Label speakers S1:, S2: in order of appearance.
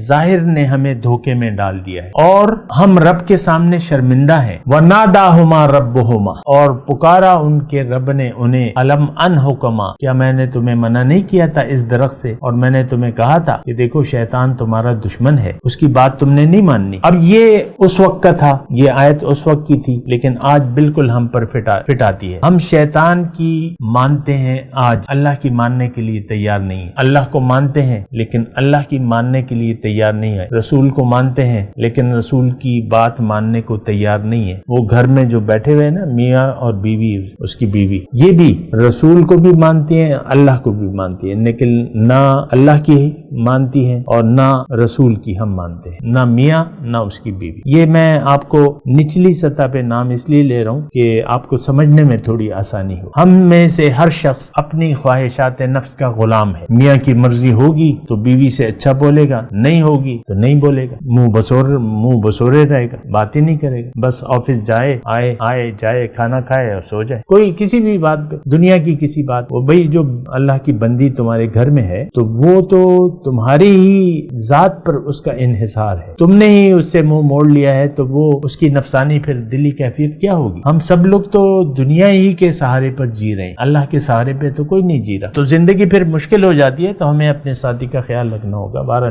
S1: ظاہر نے ہمیں دھوکے میں ڈال دیا ہے اور ہم رب کے سامنے شرمندہ ہیں۔ وَنَادَاهُمَا رَبُّهُمَا، اور پکارا ان کے رب نے انہیں، أَلَمْ أَنْهَكُمَا، کیا میں نے تمہیں منع نہیں کیا تھا اس درخت سے، اور میں نے تمہیں کہا تھا کہ دیکھو شیطان تمہارا دشمن ہے، اس کی بات تم نے نہیں ماننی۔ اب یہ اس وقت کا تھا، یہ آیت اس وقت کی تھی، لیکن آج بالکل ہم پر فٹ آتی ہے۔ ہم شیطان کی مانتے ہیں، آج اللہ کی ماننے کے لیے تیار نہیں ہے۔ اللہ کو مانتے ہیں لیکن اللہ کی ماننے کے لیے تیار نہیں ہے۔ رسول کو مانتے ہیں لیکن رسول کی بات ماننے کو تیار نہیں ہے۔ وہ گھر میں جو بیٹھے ہوئے نا، میاں اور بیوی، اس کی بیوی، یہ بھی رسول کو بھی مانتی ہیں، اللہ کو بھی مانتی ہیں، لیکن نہ اللہ کی مانتی ہیں اور نہ رسول کی ہم مانتے ہیں، نہ میاں نہ اس کی بیوی۔ یہ میں آپ کو نچلی سطح پہ نام اس لیے لے رہا ہوں کہ آپ کو سمجھنے میں تھوڑی آسانی ہو۔ ہم میں سے ہر شخص اپنی خواہشات نفس کا غلام ہے۔ میاں کی مرضی ہوگی تو بیوی سے اچھا بولے گا، نہیں ہوگی تو نہیں بولے گا، منہ بسورے رہے گا، بات ہی نہیں کرے گا، بس آفس جائے آئے جائے، کھانا کھائے اور سو جائے۔ کوئی کسی بھی بات پہ، دنیا کی کسی بات، وہ بھئی جو اللہ کی بندی تمہارے گھر میں ہے تو وہ تو تمہاری ہی ذات پر اس کا انحصار ہے، تم نے ہی اس سے منہ موڑ لیا ہے تو وہ اس کی نفسانی پھر دلی کیفیت کیا ہوگی؟ ہم سب لوگ تو دنیا ہی کے سہارے پر جی رہے ہیں، اللہ کے سہارے پہ تو کوئی نہیں جی رہا، تو زندگی پھر مشکل ہو جاتی ہے، تو ہمیں اپنے ساتھی کا خیال رکھنا ہوگا۔ بہرحال